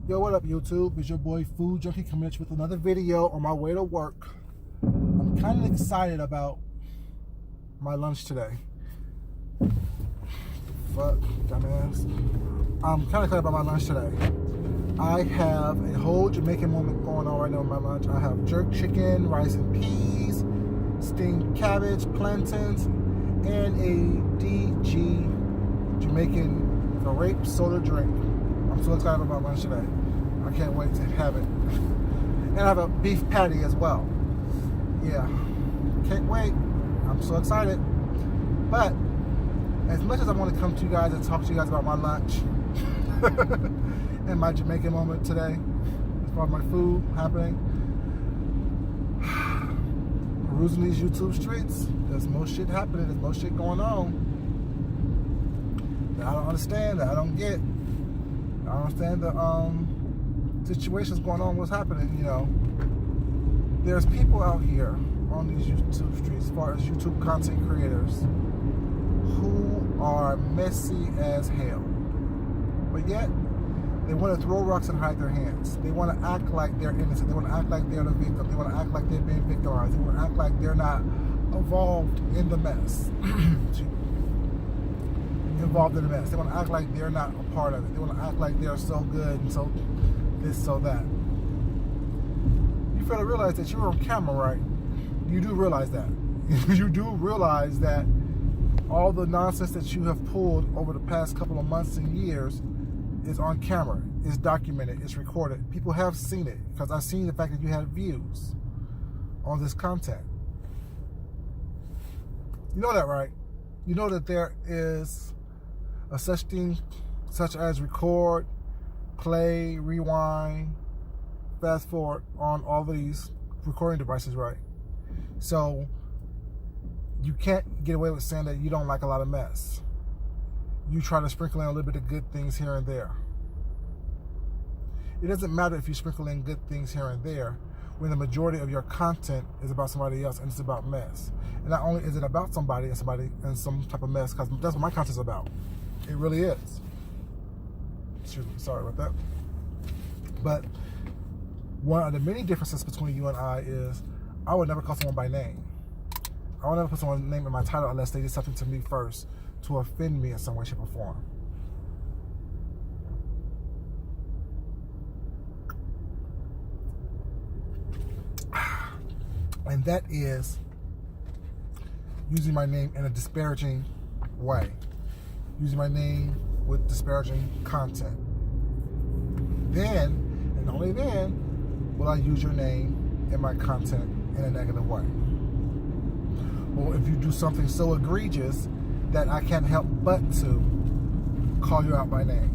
Yo, what up, YouTube? It's your boy Food Junkie coming at you with another video on my way to work. I'm kind of excited about my lunch today. Fuck, dumbass. I'm kind of excited about my lunch today. I have a whole Jamaican moment going on right now with my lunch. I have jerk chicken, rice and peas, steamed cabbage, plantains, and a DG Jamaican grape soda drink. I'm so excited about my lunch today. I can't wait to have it. And I have a beef patty as well. Yeah, can't wait. I'm so excited. But as much as I want to come to you guys and talk to you guys about my lunch and my Jamaican moment today, as far as my food happening, perusing these YouTube streets, there's more shit happening, there's more shit going on that I don't understand, that I don't get. I don't understand the situations going on, what's happening, you know. There's people out here on these YouTube streets, as far as YouTube content creators, who are messy as hell. But yet, they want to throw rocks and hide their hands. They want to act like they're innocent. They want to act like they're the victim. They want to act like they're being victimized. They want to act like they're not involved in the mess. Involved in the mess. They want to act like they're not a part of it. They want to act like they're so good and so this, so that. You fail to realize that you're on camera, right? You do realize that. You do realize that all the nonsense that you have pulled over the past couple of months and years is on camera. It's documented. It's recorded. People have seen it because I've seen the fact that you had views on this content. You know that, right? You know that there is a such thing such as record, play, rewind, fast forward on all these recording devices, right? So you can't get away with saying that you don't like a lot of mess. You try to sprinkle in a little bit of good things here and there. It doesn't matter if you sprinkle in good things here and there when the majority of your content is about somebody else and it's about mess. And not only is it about somebody and some type of mess, because that's what my content's about. It really is. Excuse me, sorry about that. But one of the many differences between you and I is I would never call someone by name. I would never put someone's name in my title unless they did something to me first to offend me in some way, shape, or form. And that is using my name in a disparaging way. Using my name with disparaging content. Then, and only then, will I use your name in my content in a negative way. Or if you do something so egregious that I can't help but to call you out by name.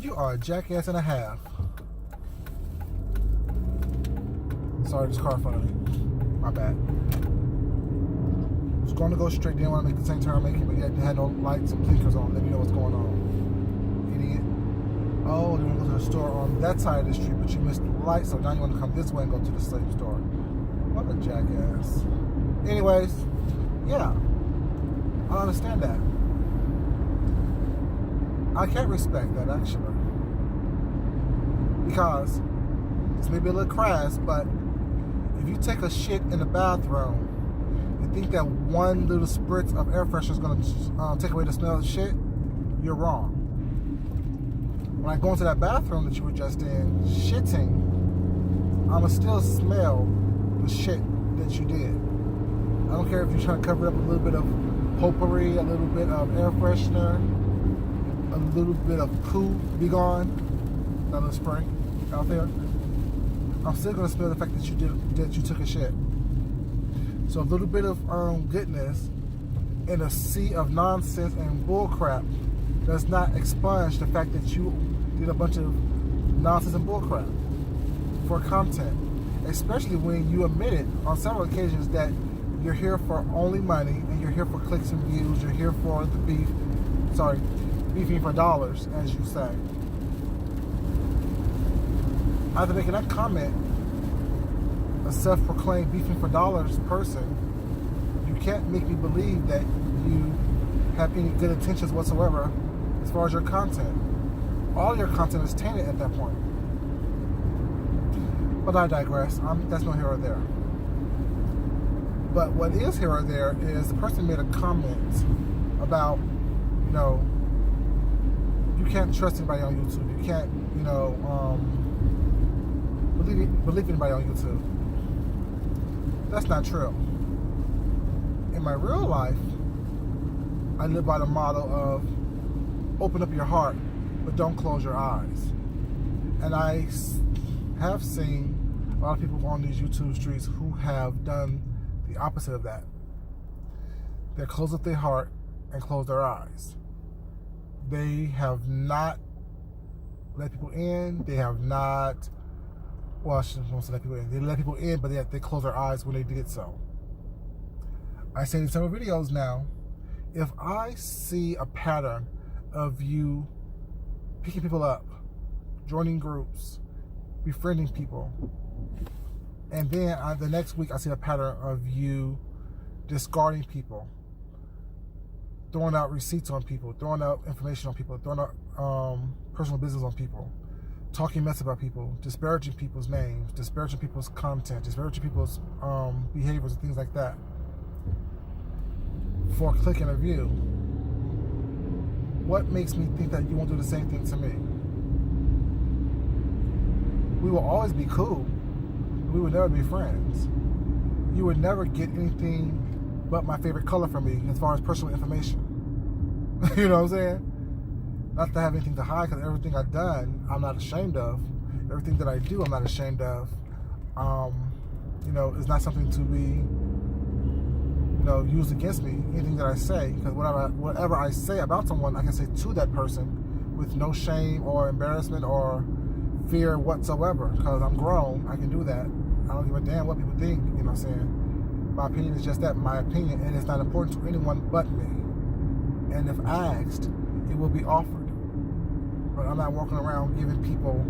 You are a jackass and a half. Sorry, there's a car in front of me. My bad. I was going to go straight, didn't want to make the same turn I'm making, but yet had no lights and blinkers on. Let me know what's going on. Idiot. Oh, you want to go to the store on that side of the street, but you missed the light, so now you want to come this way and go to the same store. What a jackass. Anyways, yeah. I understand that. I can't respect that, actually. Because, this may be a little crass, but if you take a shit in the bathroom and think that one little spritz of air freshener is going to take away the smell of the shit, you're wrong. When I go into that bathroom that you were just in, shitting, I'ma still smell the shit that you did. I don't care if you're trying to cover up a little bit of potpourri, a little bit of air freshener, a little bit of poo, be gone, that little spray out there. I'm still gonna smell the fact that you took a shit. So a little bit of goodness in a sea of nonsense and bullcrap does not expunge the fact that you did a bunch of nonsense and bullcrap for content. Especially when you admitted on several occasions that you're here for only money and you're here for clicks and views, you're here for the beefing for dollars, as you say. After making that comment, a self-proclaimed beefing for dollars person, you can't make me believe that you have any good intentions whatsoever as far as your content. all your content is tainted at that point. But I digress. That's no here or there. But what is here or there is the person made a comment about, you can't trust anybody on YouTube. You can't, believe anybody on YouTube. That's not true. In my real life, I live by the motto of open up your heart, but don't close your eyes. And I have seen a lot of people on these YouTube streets who have done the opposite of that. They close up their heart and close their eyes. They have not let people in. They have not, well, I shouldn't want to let people in. They let people in, but they close their eyes when they did so. I say in several videos now, if I see a pattern of you picking people up, joining groups, befriending people, and then the next week I see a pattern of you discarding people, throwing out receipts on people, throwing out information on people, throwing out personal business on people, talking mess about people, disparaging people's names, disparaging people's content, disparaging people's behaviors and things like that for a click and a view, what makes me think that you won't do the same thing to me? We will always be cool. We would never be friends. You would never get anything but my favorite color from me as far as personal information. You know what I'm saying? Not to have anything to hide, because everything I've done, I'm not ashamed of. Everything that I do, I'm not ashamed of. It's not something to be, used against me. Anything that I say, because whatever I say about someone, I can say to that person with no shame or embarrassment or fear whatsoever, because I'm grown. I can do that. I don't give a damn what people think. You know what I'm saying? My opinion is just that, my opinion, and it's not important to anyone but me. And if asked, it will be offered. But I'm not walking around giving people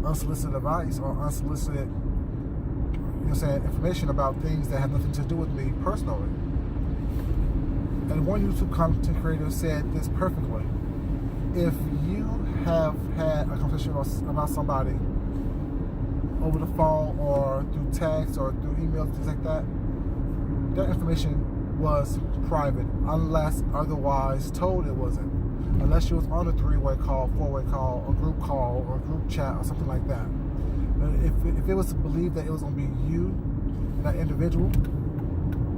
unsolicited advice or unsolicited, information about things that have nothing to do with me personally. And one YouTube content creator said this perfectly: if you have had a conversation about somebody over the phone or through text or through emails, things like that, that information was private, unless otherwise told it wasn't. Unless you was on a 3-way call, 4-way call, or group call, or group chat, or something like that. But if it was believed that it was going to be you and that individual,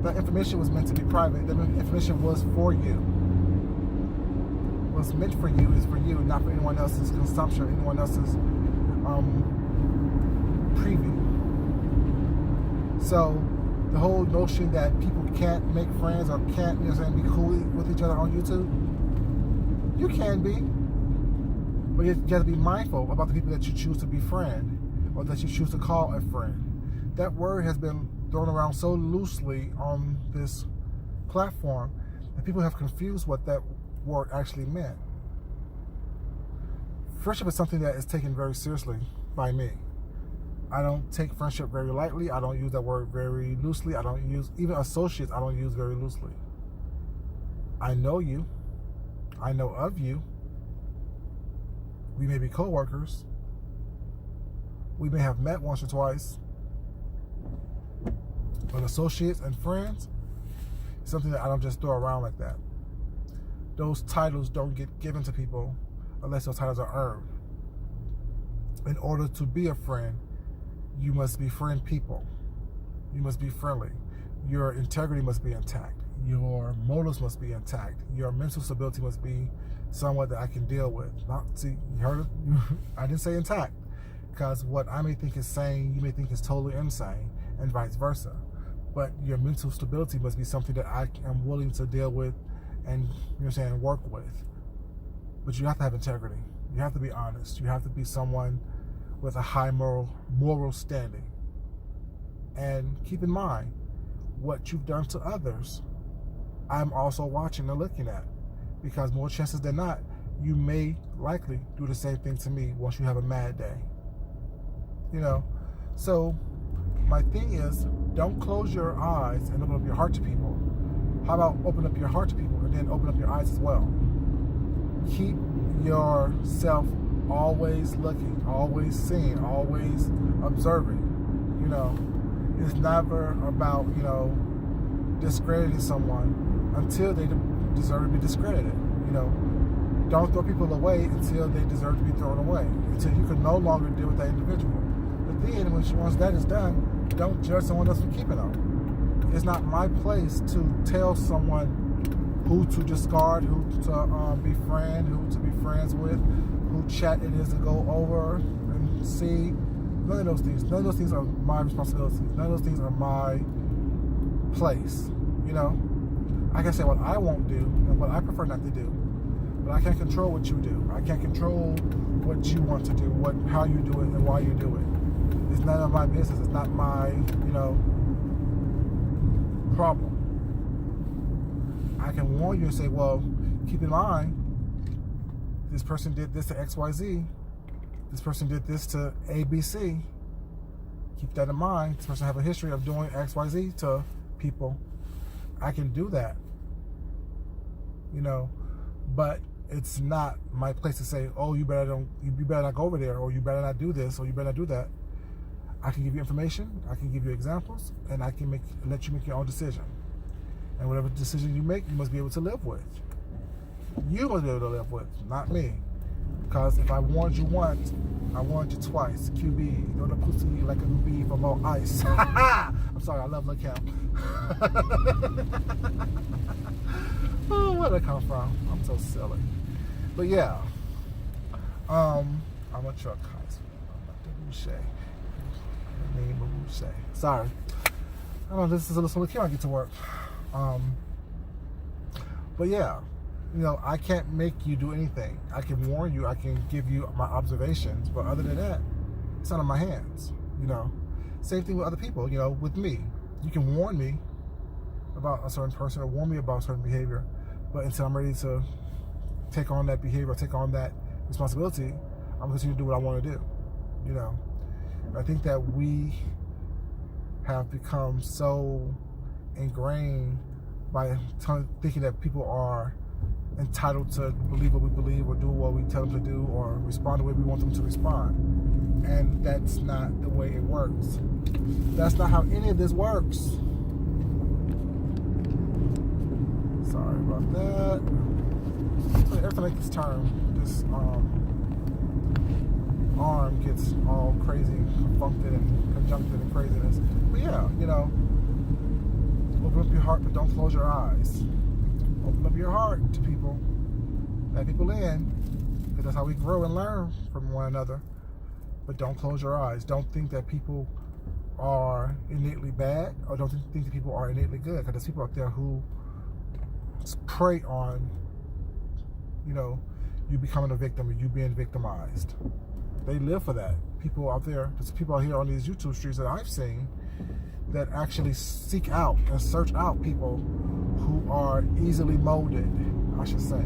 that information was meant to be private. That information was for you. What's meant for you is for you, not for anyone else's consumption, anyone else's preview. So the whole notion that people can't make friends or can't be cool with each other on YouTube, you can be, but you have to be mindful about the people that you choose to befriend or that you choose to call a friend. That word has been thrown around so loosely on this platform that people have confused what that word actually meant. Friendship is something that is taken very seriously by me. I don't take friendship very lightly. I don't use that word very loosely. I don't use, even associates, I don't use very loosely. I know you. I know of you. We may be co-workers. We may have met once or twice. But associates and friends is something that I don't just throw around like that. Those titles don't get given to people unless those titles are earned. In order to be a friend, you must befriend people. You must be friendly. Your integrity must be intact. Your motives must be intact. Your mental stability must be somewhat that I can deal with. See, you heard it? I didn't say intact, because what I may think is sane, you may think is totally insane, and vice versa. But your mental stability must be something that I am willing to deal with and, work with. But you have to have integrity. You have to be honest. You have to be someone with a high moral standing. And keep in mind, what you've done to others, I'm also watching and looking at. Because more chances than not, you may likely do the same thing to me once you have a mad day. So my thing is, don't close your eyes and open up your heart to people. How about open up your heart to people and then open up your eyes as well? Keep yourself always looking, always seeing, always observing. You know, it's never about, you know, discrediting someone until they deserve to be discredited. You know, don't throw people away until they deserve to be thrown away, until you can no longer deal with that individual. But then, once that is done, don't judge someone else for keeping them. It's not my place to tell someone who to discard, who to befriend, who to be friends with, who chat it is to go over and see. None of those things. None of those things are my responsibilities. None of those things are my place. You know, I can say what I won't do and what I prefer not to do, but I can't control what you do. I can't control what you want to do, how you do it, and why you do it. It's none of my business. It's not my, you know, problem. I can warn you and say, well, keep in mind, this person did this to XYZ. This person did this to ABC. Keep that in mind. This person have a history of doing XYZ to people. I can do that, you know, but it's not my place to say, oh, you better not go over there, or you better not do this, or you better not do that. I can give you information, I can give you examples, and I can let you make your own decision. And whatever decision you make, you must be able to live with. You must be able to live with, not me. Because if I warned you once, I warned you twice. QB, don't pussy like a bee from all ice. I'm sorry, I love Lil' Kim. Oh, where'd I come from? I'm so silly. But yeah, I'm a truck house. Sorry. I don't know, this is a little Kim I get to work. But yeah, you know, I can't make you do anything. I can warn you, I can give you my observations, but other than that, it's not in my hands, you know. Same thing with other people, you know, with me. You can warn me about a certain person or warn me about certain behavior, but until I'm ready to take on that behavior, take on that responsibility, I'm going to continue to do what I want to do, you know. I think that we have become so ingrained by thinking that people are entitled to believe what we believe, or do what we tell them to do, or respond the way we want them to respond. And that's not the way it works. That's not how any of this works. Sorry about that. So every time I make this turn, this arm gets all crazy, conjuncted and craziness. But yeah, you know, open up your heart, but don't close your eyes. Open up your heart to people. Let people in, because that's how we grow and learn from one another. But don't close your eyes. Don't think that people are innately bad, or don't think that people are innately good, because there's people out there who prey on, you know, you becoming a victim or you being victimized. They live for that. People out there, there's people out here on these YouTube streets that I've seen that actually seek out and search out people who are easily molded, I should say.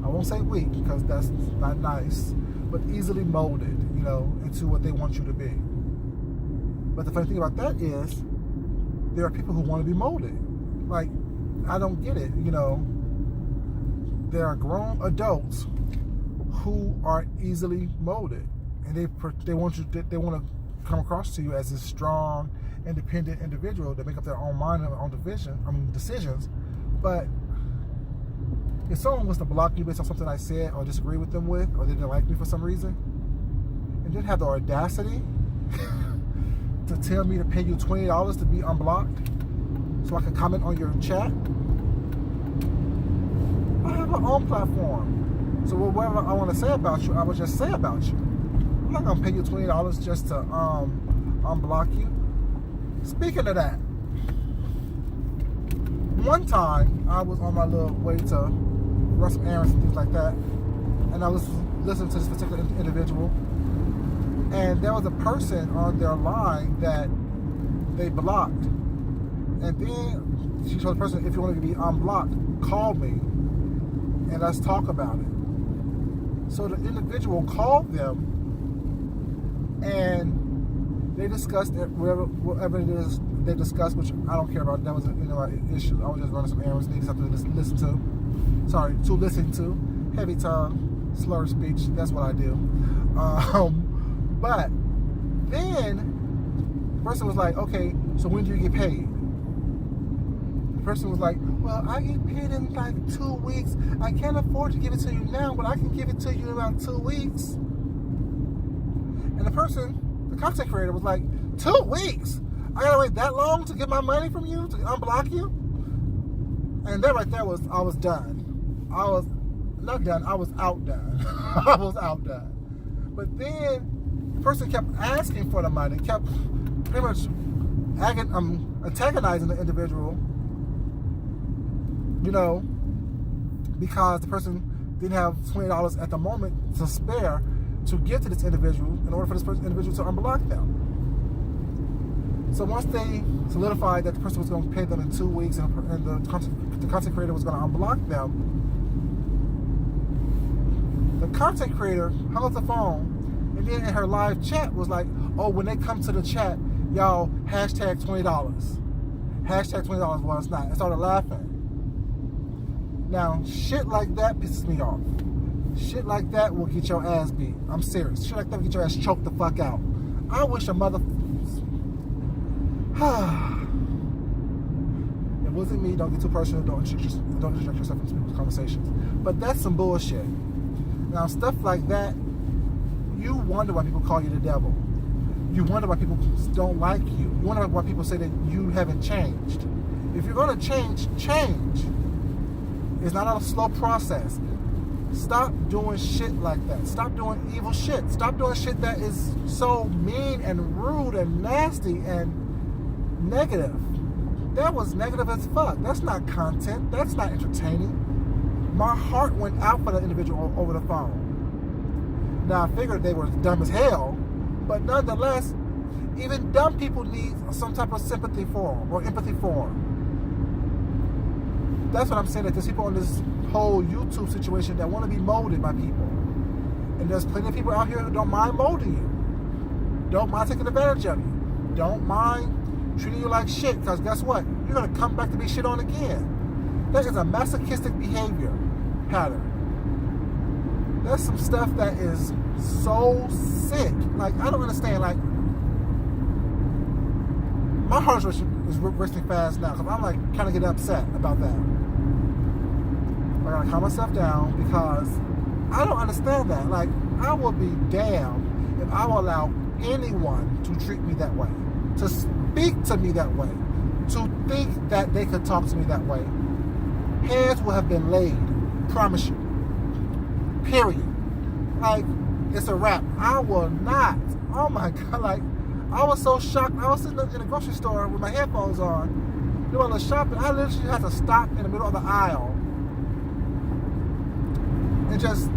I won't say weak, because that's not nice, but easily molded, you know, into what they want you to be. But the funny thing about that is, there are people who want to be molded. Like, I don't get it, you know. There are grown adults who are easily molded, and they want to come across to you as this strong, independent individual that make up their own mind and their own decisions. But if someone was to block you based on something I said, or disagree with them with, or they didn't like me for some reason, and then have the audacity to tell me to pay you $20 to be unblocked so I can comment on your chat, I have my own platform. So whatever I want to say about you, I will just say about you. I'm not gonna pay you $20 just to unblock you. Speaking of that, one time I was on my little way to run some errands and things like that, and I was listening to this particular individual, and there was a person on their line that they blocked, and then she told the person, if you want to be unblocked, call me and let's talk about it. So the individual called them, and they discussed whatever it is they discussed, which I don't care about. That was an issue. I was just running some errands, needed something to listen to. Sorry, to listen to. Heavy tongue. slur speech. That's what I do. But then the person was like, okay, so when do you get paid? The person was like, well, I get paid in like 2 weeks. I can't afford to give it to you now, but I can give it to you in about 2 weeks. And the content creator was like, 2 weeks? I gotta wait that long to get my money from you, to unblock you? And that right there I was done. I was not done, I was outdone. I was outdone. But then the person kept asking for the money, kept pretty much antagonizing the individual, you know, because the person didn't have $20 at the moment to spare to give to this individual in order for this individual to unblock them. So once they solidified that the person was going to pay them in 2 weeks and the content creator was going to unblock them, the content creator hung up the phone and then in her live chat was like, oh, when they come to the chat, y'all hashtag $20. Hashtag $20. Well, it's not. I started laughing. Now, shit like that pisses me off. Shit like that will get your ass beat. I'm serious. Shit like that will get your ass choked the fuck out. I wish a mother... It wasn't me. Don't get too personal. Don't inject yourself into people's conversations. But that's some bullshit. Now, stuff like that, you wonder why people call you the devil. You wonder why people don't like you. You wonder why people say that you haven't changed. If you're going to change, change. It's not a slow process. Stop doing shit like that. Stop doing evil shit. Stop doing shit that is so mean and rude and nasty and negative. That was negative as fuck. That's not content. That's not entertaining. My heart went out for the individual over the phone. Now, I figured they were dumb as hell, but nonetheless, even dumb people need some type of sympathy for them or empathy for them. That's what I'm saying, that there's people in this whole YouTube situation that want to be molded by people. And there's plenty of people out here who don't mind molding you. Don't mind taking advantage of you. Don't mind treating you like shit, because guess what? You're going to come back to be shit on again. That is a masochistic behavior pattern. That's some stuff that is so sick. Like, I don't understand. Like, my heart is racing fast now because I'm like kind of getting upset about that. I gotta calm myself down because I don't understand that. Like, I will be damned if I will allow anyone to treat me that way, to speak to me that way, to think that they could talk to me that way. Hands will have been laid. Promise you. Period. Like, it's a wrap. I will not. Oh my God. Like, I was so shocked. I was sitting in a grocery store with my headphones on, doing a little shopping. I literally had to stop in the middle of the aisle and just,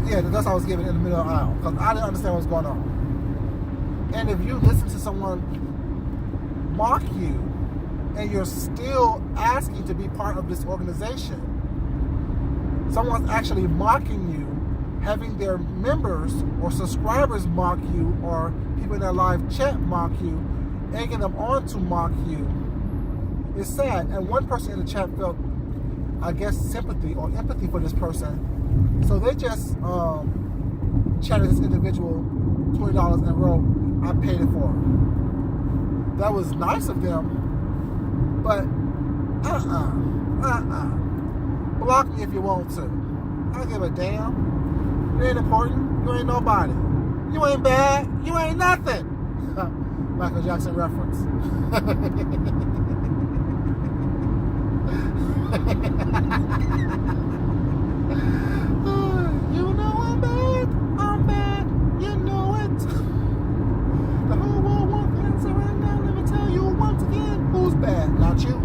yeah, that's what I was giving in the middle of the aisle because I didn't understand what was going on. And if you listen to someone mock you and you're still asking to be part of this organization, someone's actually mocking you, having their members or subscribers mock you, or people in their live chat mock you, egging them on to mock you, it's sad. And one person in the chat felt, I guess, sympathy or empathy for this person. So they just chatted this individual $20 and wrote, I paid it for her. That was nice of them, but block me if you want to. I don't give a damn. You ain't important. You ain't nobody. You ain't bad. You ain't nothing. Michael Jackson reference. You know I'm bad. I'm bad. You know it. The whole world wants answer right now. Let me tell you once again, who's bad? Not you.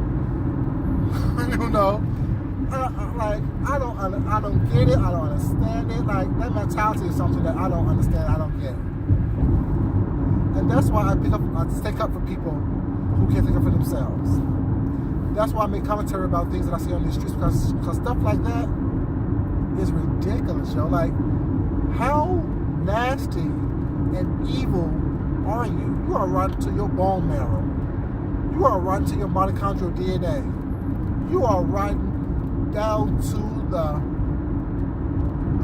You know. Like, I don't get it. I don't understand it. Like, that mentality is something that I don't understand. I don't get it. And that's why I stick up for people who can't think up for themselves. That's why I make commentary about things that I see on these streets, because stuff like that is ridiculous, yo. Like, how nasty and evil are you? You are rotten to your bone marrow. You are rotten to your mitochondrial DNA. You are rotten down to the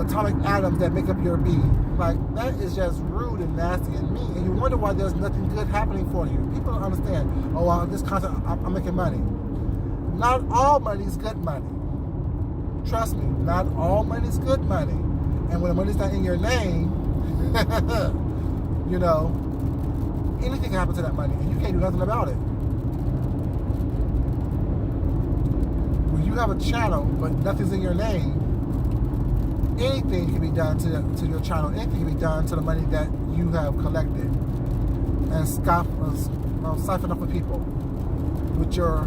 atomic atoms that make up your being. Like, that is just rude and nasty and mean. And you wonder why there's nothing good happening for you. People don't understand. Oh, well, this content, I'm making money. Not all money is good money. Trust me, not all money is good money. And when the money's not in your name, you know, anything can happen to that money, and you can't do nothing about it. When you have a channel, but nothing's in your name, anything can be done to your channel. Anything can be done to the money that you have collected and siphon off of people with your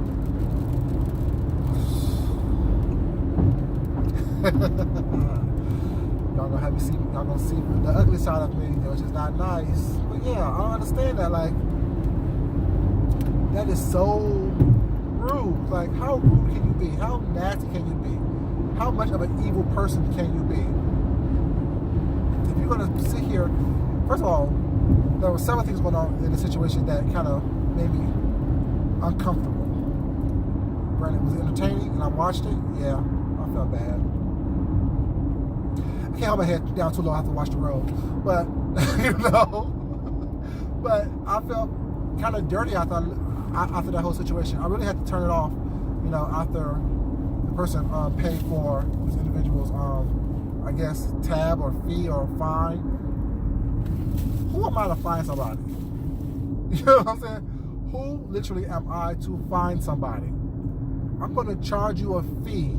y'all gonna see the ugly side of me, which is not nice. But yeah, I don't understand that. Like, that is so rude. Like, how rude can you be? How nasty can you be? How much of an evil person can you be? If you're gonna sit here, first of all, there were several things going on in the situation that kind of made me uncomfortable. Granted, it was entertaining, and I watched it. Yeah, I felt bad. I can't hold my head down too low. I have to watch the road. But, you know, but I felt kind of dirty after that whole situation. I really had to turn it off, you know, after the person paid for this individual's, I guess, tab or fee or fine. Who am I to fine somebody? You know what I'm saying? Who literally am I to fine somebody? I'm going to charge you a fee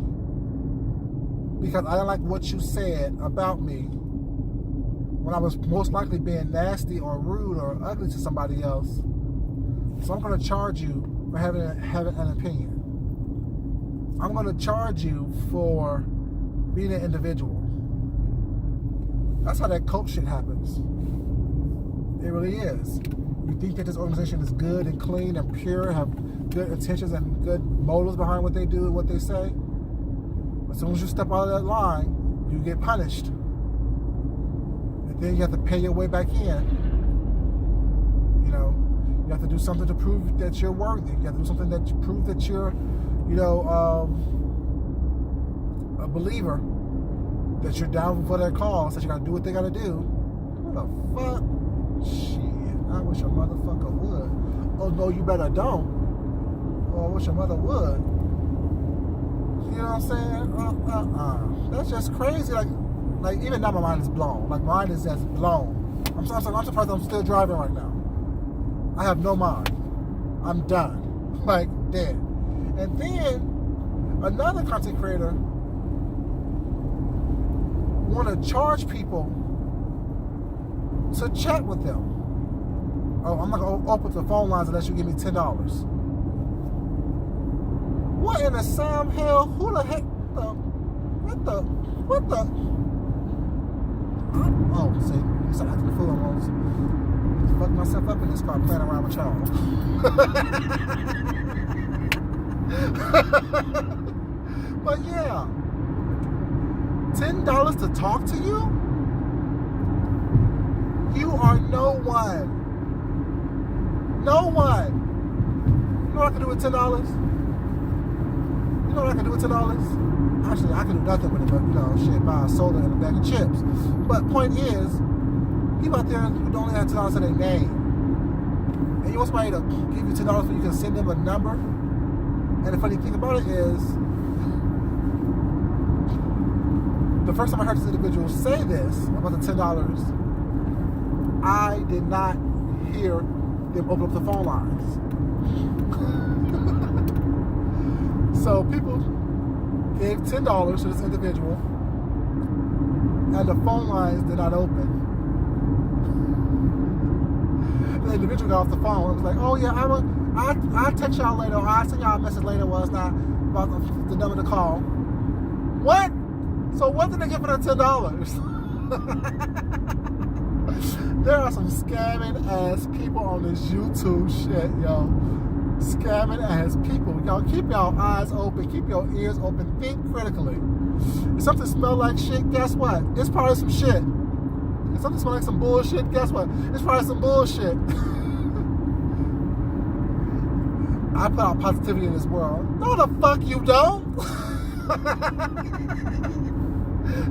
because I don't like what you said about me when I was most likely being nasty or rude or ugly to somebody else. So I'm going to charge you for having an opinion. I'm going to charge you for being an individual. That's how that cult shit happens. It really is. You think that this organization is good and clean and pure, have good intentions and good motives behind what they do and what they say. But as soon as you step out of that line, you get punished. And then you have to pay your way back in. You know, you have to do something to prove that you're worthy. You have to do something that prove that you're, you know, a believer, that you're down for their cause, that you gotta do what they gotta do. What the fuck? Shit, I wish your motherfucker would. Oh no, you better don't. Oh, I wish your mother would. You know what I'm saying? That's just crazy. Like even now my mind is blown. Like, my mind is just blown. I'm surprised I'm still driving right now. I have no mind. I'm done. Like, dead. And then another content creator want to charge people to chat with them. Oh, I'm not going to open the phone lines unless you give me $10. What in the Sam hell? Who the heck? What the? Oh, see, it's acting the fool almost. Fuck myself up in this car playing around with y'all. But yeah, $10 to talk to you? You are no one. No one. You know what I can do with $10? You know what I can do with $10? Actually, I can do nothing with it, but, you know, shit, buy a soda and a bag of chips. But point is, people out there who don't have $10 in their name, and you want somebody to give you $10 so you can send them a number. And the funny thing about it is, the first time I heard this individual say this about the $10, I did not hear them open up the phone lines. So people gave $10 to this individual, and the phone lines did not open. The individual got off the phone and was like, "Oh yeah, I'll text y'all later, or I'll send y'all a message later. Well, it's not about the number to call." What? So what did they get for the $10? There are some scamming ass people on this YouTube shit, yo. Scamming ass people. Y'all keep y'all eyes open, keep your ears open, think critically. If something smells like shit, guess what? It's probably some shit. If something smells like some bullshit, guess what? It's probably some bullshit. I put out positivity in this world. No, the fuck you don't.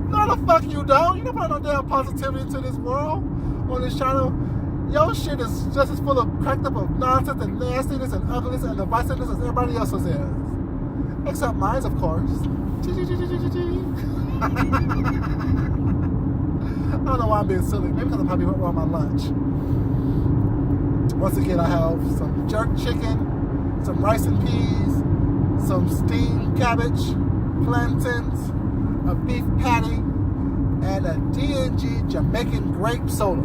No, the fuck you don't. You don't put no damn positivity into this world on this channel. Your shit is just as full of cracked up of nonsense and nastiness and ugliness and divisiveness as everybody else's is. Except mine's, of course. I don't know why I'm being silly. Maybe because I'm probably on my lunch. Once again, I have some jerk chicken, some rice and peas, some steamed cabbage, plantains, a beef patty, and a D&G Jamaican grape soda.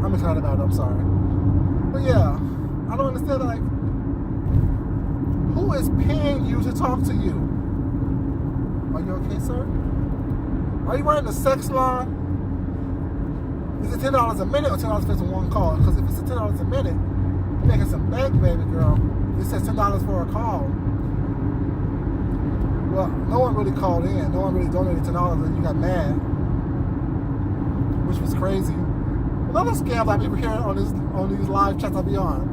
I'm excited about it, I'm sorry. But yeah, I don't understand, like, who is paying you to talk to you? Are you okay, sir? Are you running a sex line? Is it $10 a minute or $10 for one call? Because if it's $10 a minute, you're making some bank, baby girl. It says $10 for a call. Well, no one really called in. No one really donated $10 and you got mad. Which was crazy. Another scam that people hear on these live chats I be on.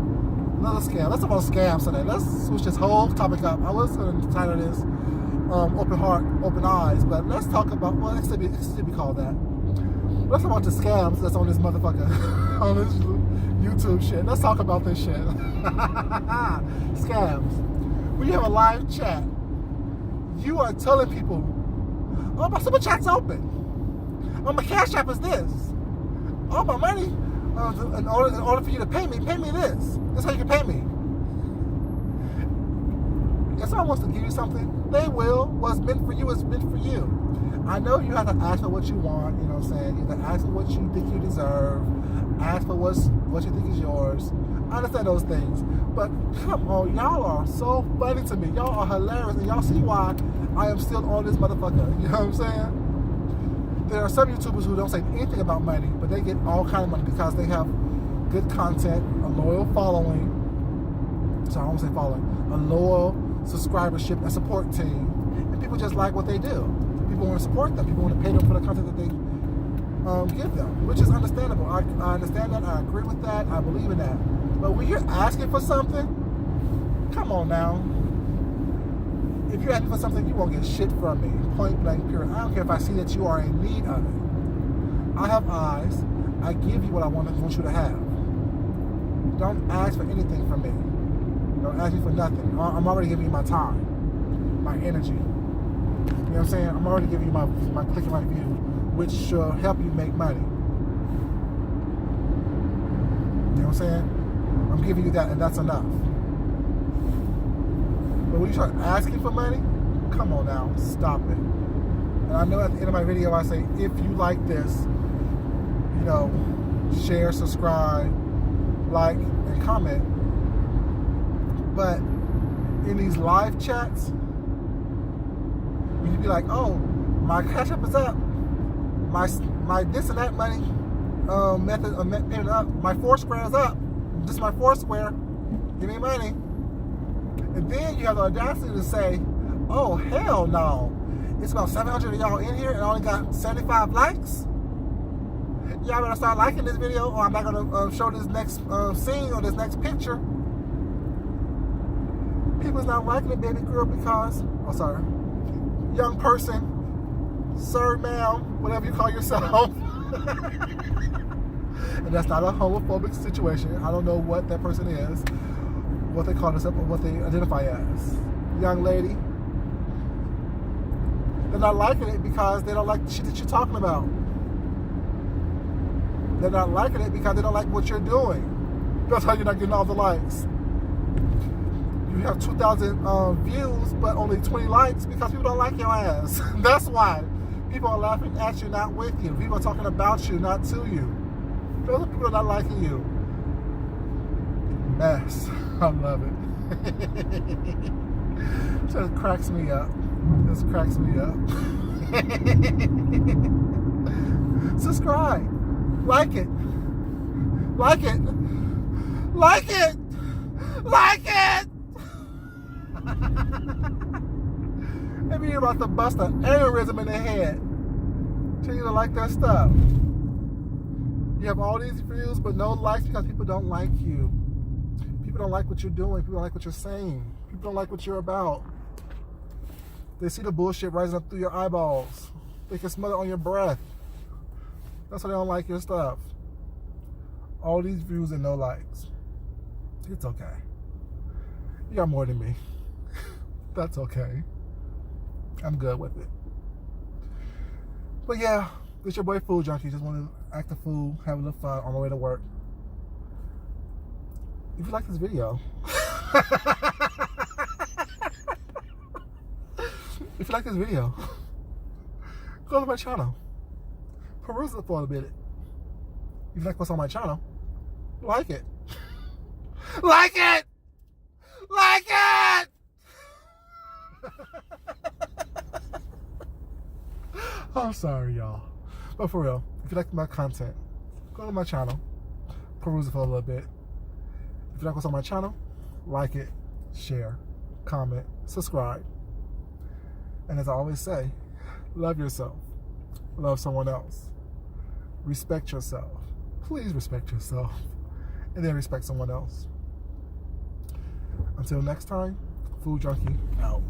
Another scam. Let's talk about scams today. Let's switch this whole topic up. I was going to title this Open Heart, Open Eyes, but let's talk about, well, it should be called that. Let's talk about the scams that's on this motherfucker, on this YouTube shit. Let's talk about this shit. Scams. When you have a live chat, you are telling people, oh, my super chat's open. Oh, my cash app is this. Oh, my money, in order for you to pay me this. That's how you can pay me. If someone wants to give you something, they will. What's meant for you is meant for you. I know you have to ask for what you want, you know what I'm saying? You have to ask for what you think you deserve, ask for what you think is yours. I understand those things. But come on, y'all are so funny to me. Y'all are hilarious, and y'all see why I am still on this motherfucker. You know what I'm saying? There are some YouTubers who don't say anything about money, but they get all kind of money because they have good content, a loyal following. Sorry, I won't say following. A loyal subscribership and support team. And people just like what they do. People want to support them. People want to pay them for the content that they give them, which is understandable. I understand that. I agree with that. I believe in that. But when you're asking for something, come on now. If you're asking for something, you won't get shit from me. Point blank, period. I don't care if I see that you are in need of it. I have eyes. I give you what I want you to have. Don't ask for anything from me. Don't ask me for nothing. I'm already giving you my time, my energy. You know what I'm saying? I'm already giving you my click and my view, which should help you make money. You know what I'm saying? I'm giving you that, and that's enough. But when you start asking for money, come on now, stop it. And I know at the end of my video I say, if you like this, you know, share, subscribe, like, and comment. But in these live chats, you'd be like, oh, my cash app is up, my this and that money method of payment up, my Foursquare is up, this is my Foursquare, give me money. And then you have the audacity to say, oh, hell no, it's about 700 of y'all in here and I only got 75 likes. Y'all better start liking this video or I'm not gonna show this next scene or this next picture. People's not liking it, baby girl, because, oh, sorry, young person, sir, ma'am, whatever you call yourself. And that's not a homophobic situation. I don't know what that person is, what they call themselves, or what they identify as. Young lady, they're not liking it because they don't like the shit that you're talking about. They're not liking it because they don't like what you're doing. That's how you're not getting all the likes. You have 2,000 views, but only 20 likes because people don't like your ass. That's why. People are laughing at you, not with you. People are talking about you, not to you. Those are people that are not liking you. Mess. I love it. Just cracks me up. Just cracks me up. Subscribe. Like it. Like it. Like it. Like it. Maybe you're about to bust an aneurysm in the head. Tell you to like that stuff. You have all these views but no likes because people don't like you. People don't like what you're doing. People don't like what you're saying. People don't like what you're about. They see the bullshit rising up through your eyeballs. They can smell it on your breath. That's why they don't like your stuff. All these views and no likes. It's okay. You got more than me. That's okay. I'm good with it. But yeah, it's your boy Food Junkie. Just want to act a fool, have a little fun on my way to work. If you like this video, if you like this video, go to my channel. Peruse it for a minute. If you like what's on my channel, like it. Like it! Like it! I'm sorry, y'all. But for real, if you like my content, go to my channel, peruse it for a little bit. If you like what's on my channel, like it, share, comment, subscribe. And as I always say, love yourself. Love someone else. Respect yourself. Please respect yourself. And then respect someone else. Until next time, Food Junkie out.